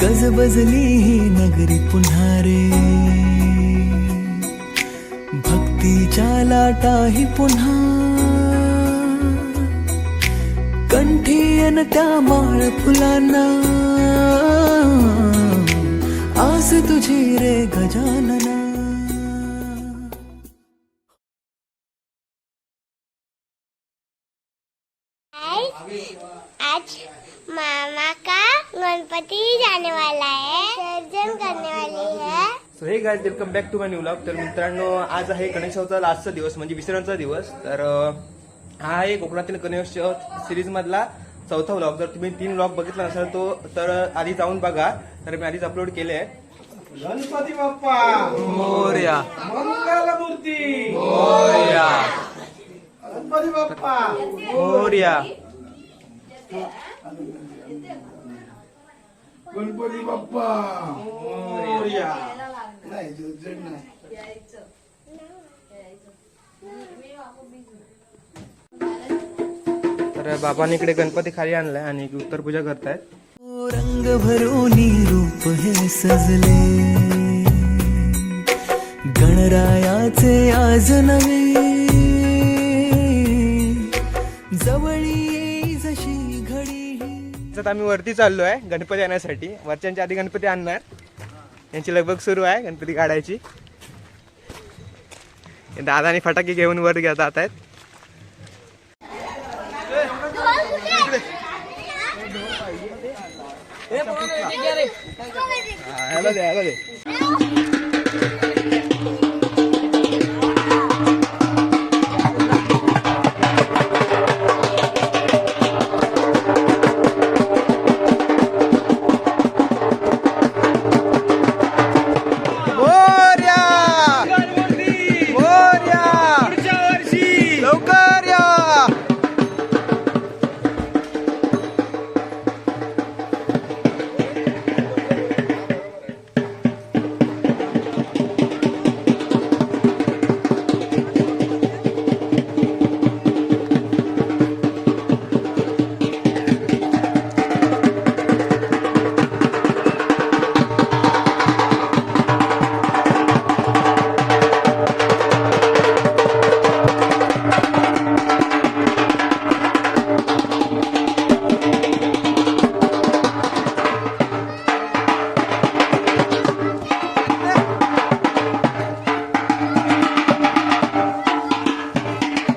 गजबजली ही नगरी पुन्हा रे, भक्तीच्या लाटाही पुन्हा, कंठी अन त्या माळ फुलांना, आस तुझी रे गजानना. आज मामा का गणपति जाने वाला है, विसर्जन करने वाली है. So hey guys, welcome back to my new vlog. तर मित्रांनो, आज आहे गणेशोत्सवाचा लास्टचा दिवस, म्हणजे विसर्जनचा दिवस. तर हा आहे कोकणातील गणेशोत्सव सिरीज मधला चौथा व्लॉग. जर तुम्ही 3 व्लॉग बघितला नसाल तर आधी जाऊन बघा. तर मी आधीच अपलोड केले आहे. गणपती बाप्पा मोरया, मंगल मूर्ती मोरया, गणपती बाप्पा मोरया. गणपती बाप्पा मोरया. नाही जड नाही. तर बाबांनी इकडे गणपती खाली आणलाय आणि उत्तर पूजा करतायत. रंग भरोनी रूप हे सजले, गणरायाचे आज नवे, जवळी येई जशी घडी. त्यात आम्ही वरती चाललोय गणपती आणण्यासाठी. वरच्यांच्या आधी गणपती आणणार, यांची लगबग सुरू आहे गणपती काढायची. दादानी फटाके घेऊन वर जात आहेत. ह्याला दे, ह्याला दे.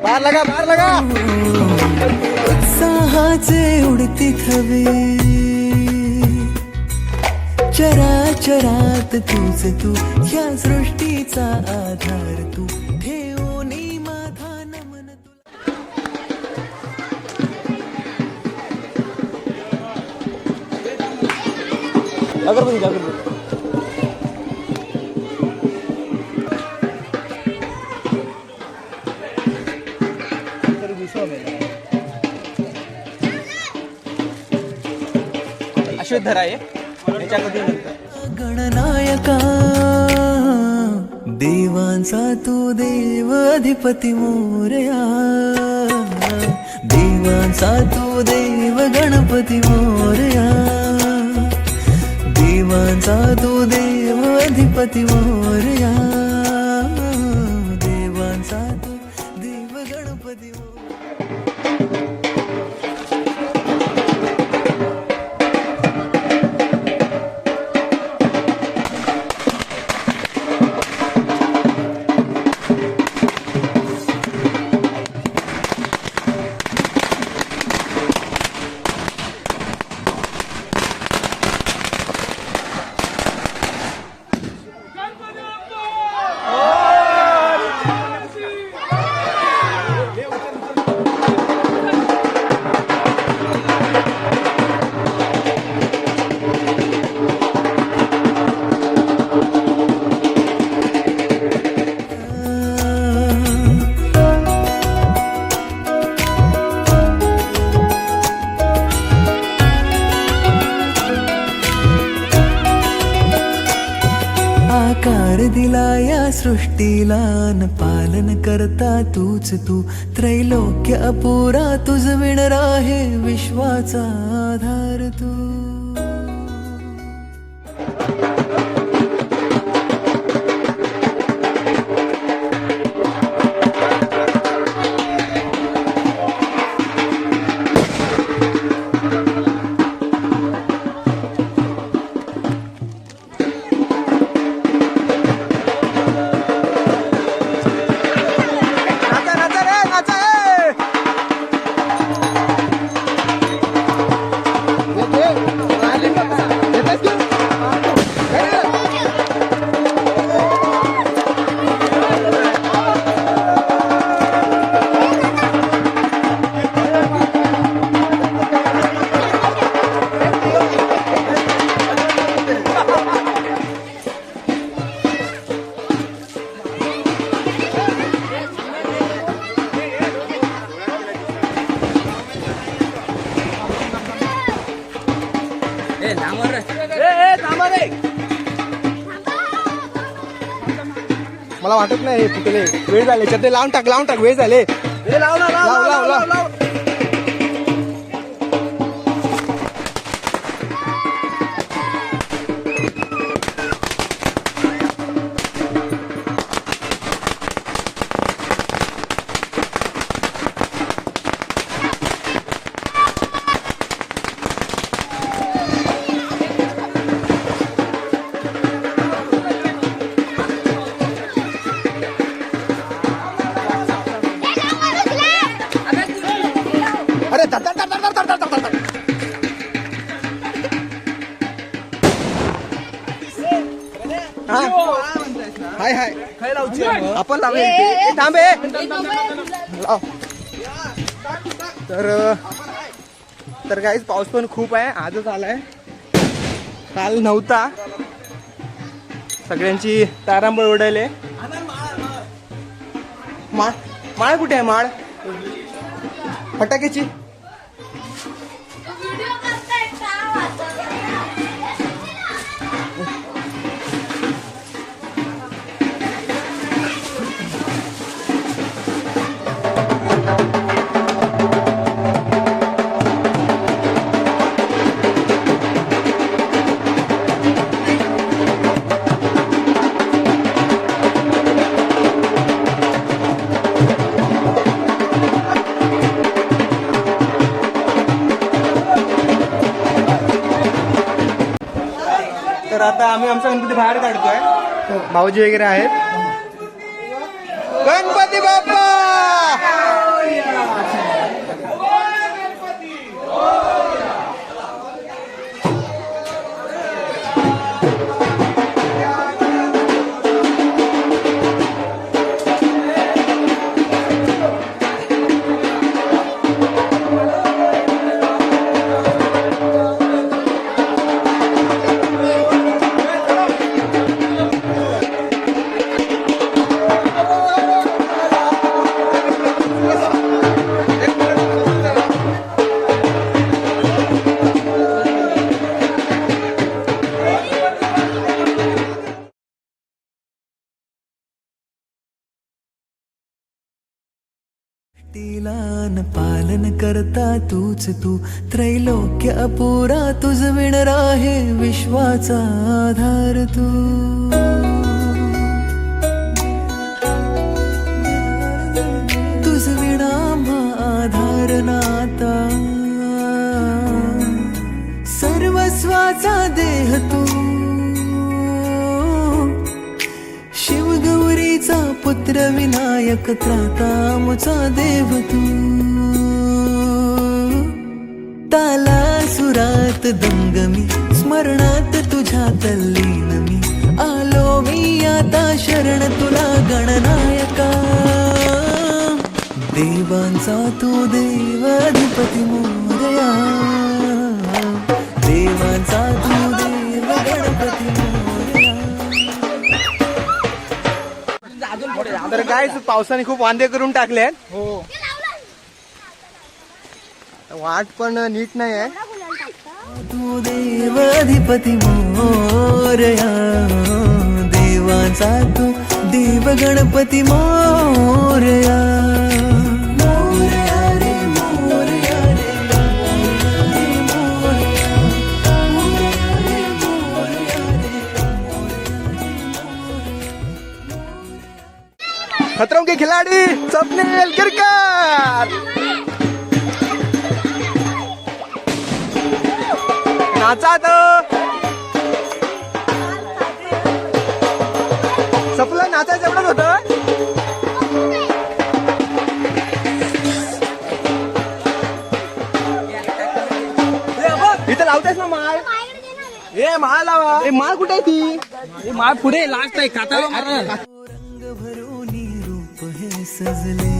बाहेर लगा. उत्साहाचे उडती थवे, चराचरात तूच तू, या सृष्टीचा आधार तू, ठेवोनी माझा नमन तुला. अगरबत्ती. अशुद्ध आहे याच्यामध्ये नंतर. गणनायका देवांचा तू देव, अधिपती मोरया, देवांचा तू देव, गणपती मोरया, देवांचा तू देव, अधिपती मोरया, देवांचा तू देव, गणपती मोरया. आकार दिला या सृष्टीला न पालन करता तूच तू, त्रैलोक्य अपुरा तुझ विण राहे विश्वाचा आधार तू. मला वाटत नाही हे फुटले. वेळ झाले ते लावून टाक वेळ झाले. लाव. अरे हाय आपण लावूया थांबे. तर काहीच पाऊस पण खूप आहे. आजच आलाय, काल नव्हता. सगळ्यांची तारांबळ उडाले. माळ कुठे आहे? माळ फटाक्याची. तर आता आम्ही आमचा गणपती बाहेर काढतोय. भाऊजी वगैरे आहेत. गणपती बाप्पा. लीलान पालन करता तूच तू, त्रैलोक्य अपुरा तुझ विण राहे विश्वाचा आधार तू. तुझ विणा आधार नाता, सर्वस्वाचा देह तू. शिवगौरीचा पुत्र विनायक त्राता मुचा देव तू. ताला सुरात दंगमी, स्मरणात तुझ्या तल्लीन मी. आलो मी आता शरण तुला गणनायका. देवांचा तू देवाधिपती मोरया. देवांचा तू देव गणपती मोरया. तर काय पावसाने खूप वांदे करून टाकले. हो, वाट पण नीट नाही आहे. तू देवाधिपती मोरया. देवाचा तू देव गणपती मोरया. मोरया रे मोरया रे खतरों के खिलाड़ी स्वप्निल किरकार. नाचा तो सपलं नाचायचं एवढंच होतं. इथं लावतायस ना माळ. ए माळ लावा. ए माळ कुठे आहे ती? माळ पुढे लास्ट आहे काताला मारा. रंग भरूनी रूप हे सजले.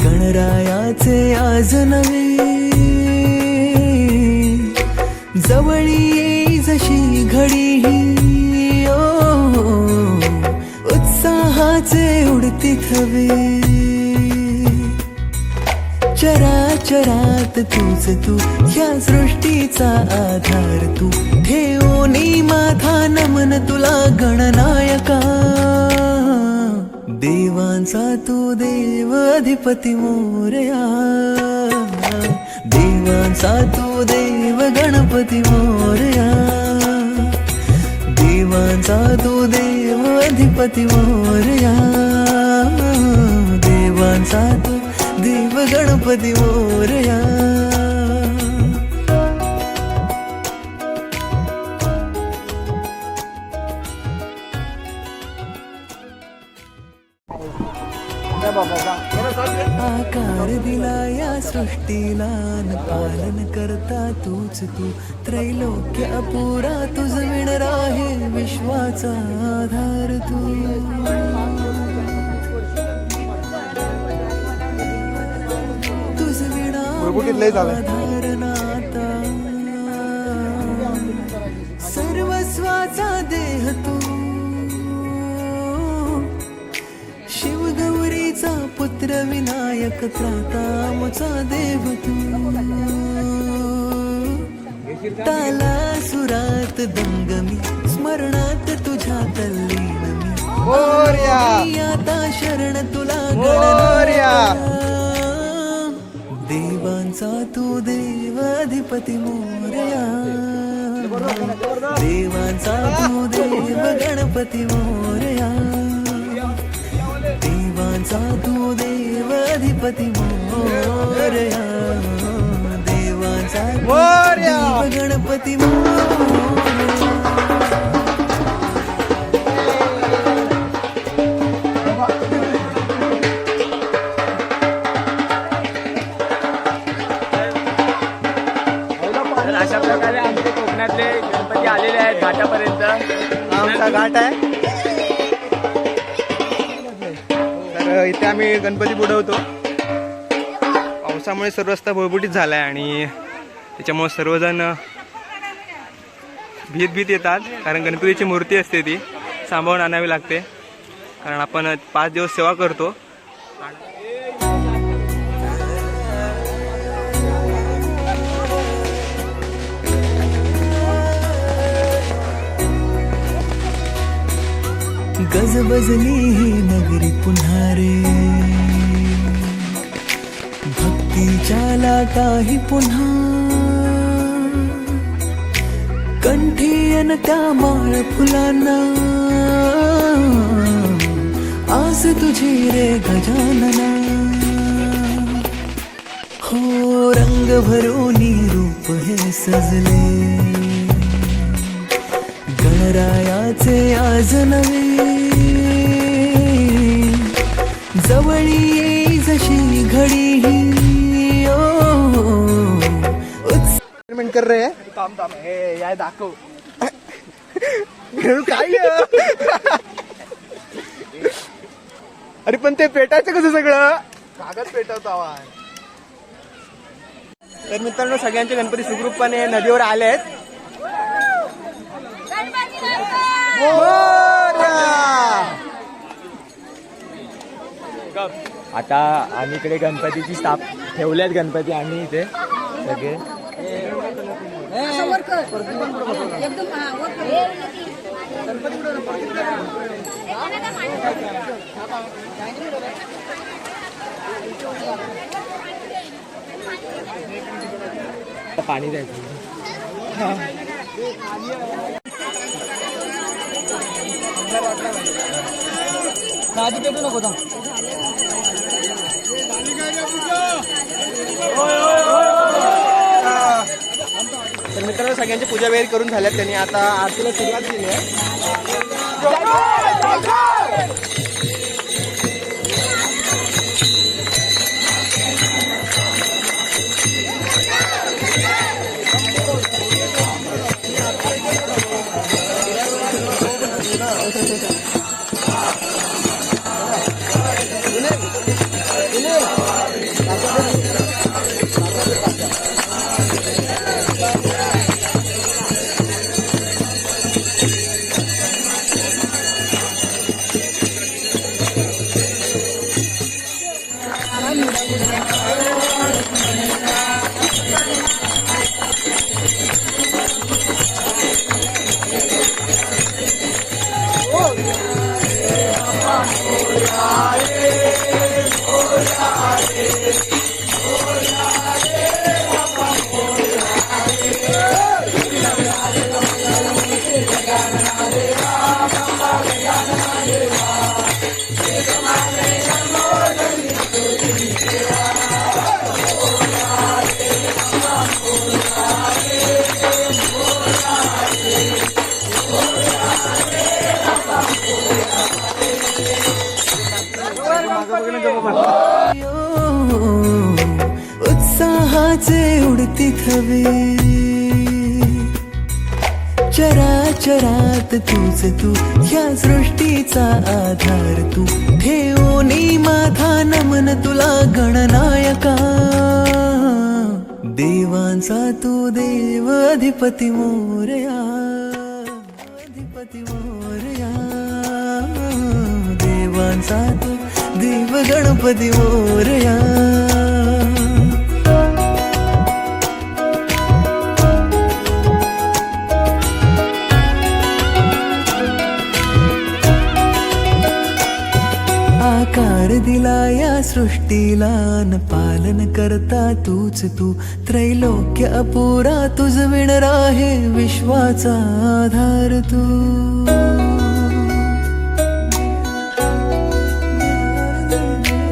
गणरायाचे आज नवे जवळी येई जशी घडी ही. उत्साहाचे उडती थवे. चराचरात तूच तू, ह्या सृष्टीचा आधार तू. ठेवोनी माथा नमन तुला गणनायका. देवांचा तू देव अधिपती मोरया, देवांचा तू देव गणपती मोरया, देवांचा तू देव अधिपती मोरया, देवांचा तू देव गणपती मोरया. आकार दिला या सृष्टीला न पालन करता तूच तू, त्रैलोक्य अपुरा तुझ विण राहे विश्वाचा आधार तू. तुझ विणा आधार नाता, सर्वस्वाचा देह तू, शिवगौरीचा पुत्र विनायक त्रातामुचा देव तू. ताला सुरात दंगमी स्मरणात तुझ्या तल्लीन मी, आता शरण तुला गणनाथ. देवांचा तू देव अधिपती मोरया, देवांचा तू देव गणपती मोरया, देवांचा तू देव अधिपती मोरया, देवांचा तू देव गणपती मोरया. तर अशा प्रकारे आमचे कोकणातले गणपती आलेले आहेत घाटापर्यंत. आमचा घाट आहे. तर इथे आम्ही गणपती बुडवतो. पावसामुळे सर्व रस्ता भुळभुटीत झाला आहे आणि त्याच्यामुळे सर्वजण भीत येतात, कारण गणपतीची मूर्ती असते ती सांभाळून आणावी लागते, कारण आपण 5 दिवस सेवा करतो. गजबजली ही नगरी पुन्हा रे, भक्तीच्या लाटाही पुन्हा, कंठी त्या माळ फुलांना, आस तुझी रे गजानना. हो रंग भरूनी रूप हे सजले, गणरायाचे आज नवे, जवळी येई जशी घडी ही. एक्सपेरिमेंट कर रहे हैं. थांब हे याय दाखव. काय अरे पण ते पेटायचं कसं सगळं, कागद पेटवतो आवाज. तर मित्रांनो, सगळ्यांचे गणपती सुखरूपपणे नदीवर आले आहेत. आता आम्ही इकडे गणपतीची ठेवल्यात गणपती आम्ही इथे सगळे. पाणी द्यायचं. आधी पेटू नको था. तर मित्रांनो, सगळ्यांची पूजा वगैरे करून झाल्यात त्यांनी. आता आरतीला सुरुवात केली आहे. मोरया रे. प्रेमाचे उडती थवे, चराचरात तूच तू, ह्या सृष्टीचा आधार तू, ठेवोनी माझा नमन तुला गणनायका. देवांचा तू देव अधिपती मोरया, अधिपती मोरया. देवांचा तू देव गणपती मोरया. आकार दिला या सृष्टीला न पालन करता तूच तू, त्रैलोक्य अपुरा तुझ विण राहे विश्वाचा आधार तू.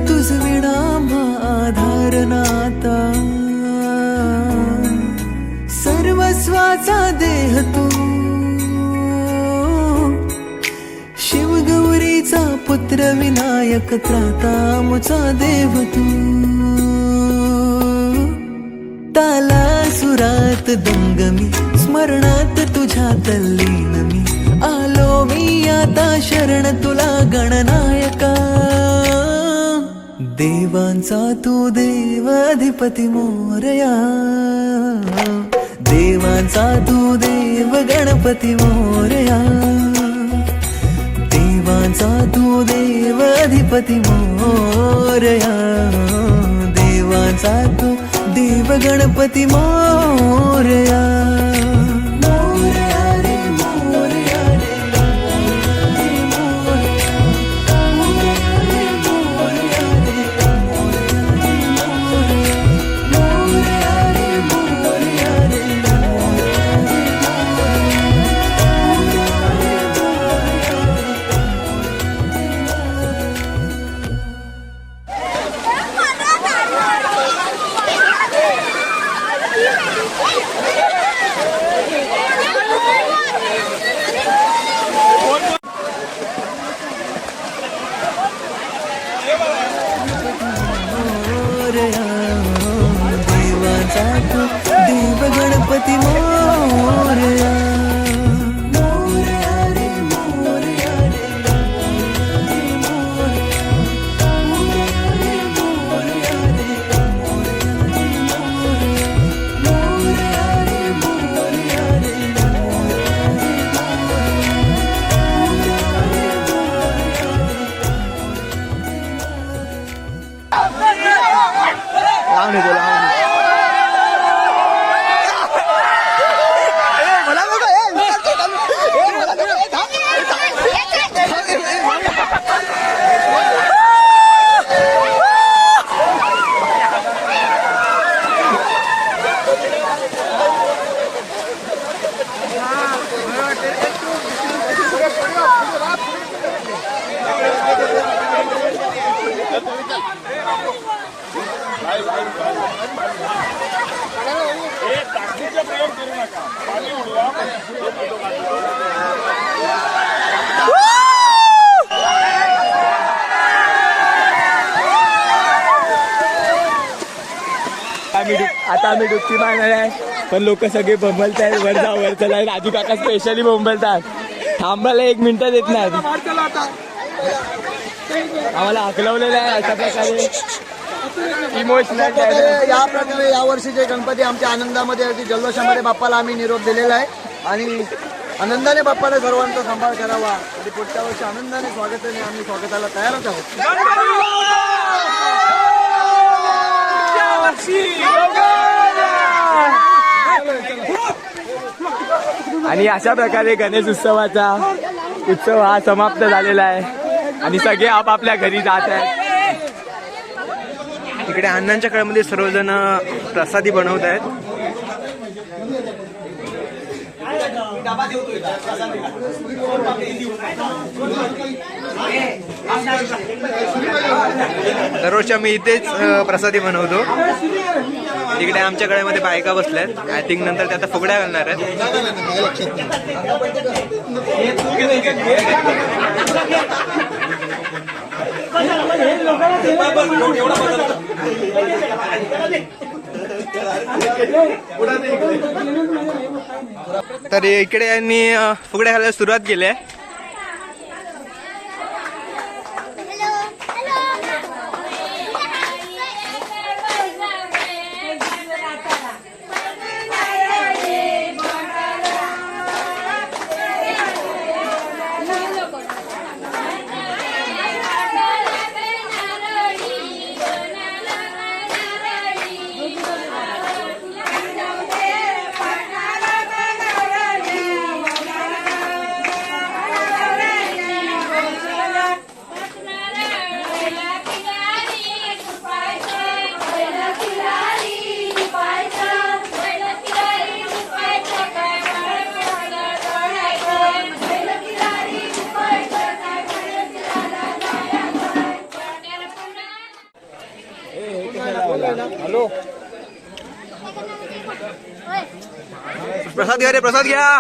तुझ विणा आधार नाता, सर्वस्वाचा देह तू, शिवगौरीचा पुत्र विनायक त्राता मुचा देव तू. ताला सुरात दंगमी, स्मरणात तुझ्या तल्लीन मी, आलो मी आता शरण तुला गणनायका. देवांचा तू देव अधिपती मोरया, देवांचा तू देव गणपती मोरया. देवांचा तू देव अधिपती मोरया, देवांचा तू देव गणपती मोरया. मोरया रे मोरया रे, देवांचा तू देव गणपती मोरया. मोरया रे मोरया रे, आता आम्ही डुबकी मारणार आहे, पण लोक सगळे बोंबलत आहेत. वर जा वर चला, राजू काका स्पेशली बोंबलतात. थांबायला 1 मिनिट देत नाहीत. आम्हाला हकलवलेलं आहे अशा प्रकारे. इमोशनल या प्रकारे यावर्षीचे गणपती आमच्या आनंदामध्ये अगदी जल्लोषामध्ये बाप्पाला आम्ही निरोप दिलेला आहे आणि आनंदाने बाप्पाने सर्वांचा सांभाळ करावा आणि पुढच्या वर्षी आनंदाने स्वागताने आम्ही स्वागताला तयारच आहोत. आणि अशा प्रकारे गणेश उत्सवाचा उत्सव हा समाप्त झालेला आहे आणि सगळे आपापल्या घरी जात आहेत. इकडे अण्णांच्या काळामध्ये सर्वजण प्रसादी बनवत आहेत. दरवर्षी आम्ही इथेच प्रसादी बनवतो. तिकडे आमच्या गळ्यामध्ये बायका बसल्यात. आय थिंक नंतर त्या आता फुगड्या घालणार आहेत. तर इकडे यांनी फुगड्या घालायला सुरुवात केली आहे. प्रसाद घ्या रे, प्रसाद घ्या.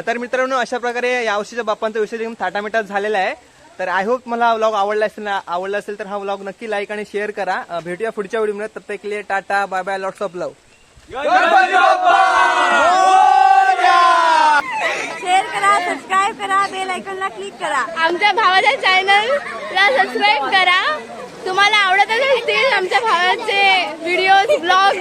तर मित्रांनो, अशा प्रकारे यावर्षीच्या बाप्पांचा विषय एकदम थाटामिटात झालेला आहे. तर आय होप मला व्लॉग आवडला असेल तर हा व्लॉग नक्की लाईक आणि शेअर करा. भेटूया पुढच्या व्हिडिओमध्ये. तब तक के लिए tata, bye bye, lots of love. Share करा, सबस्क्राईब करा, बेल आयकॉनला क्लिक करा. आमच्या भावाच्या चॅनलला सबस्क्राईब करा. तुम्हाला आवडत असतील आमच्या भावाचे व्हिडिओज ब्लॉग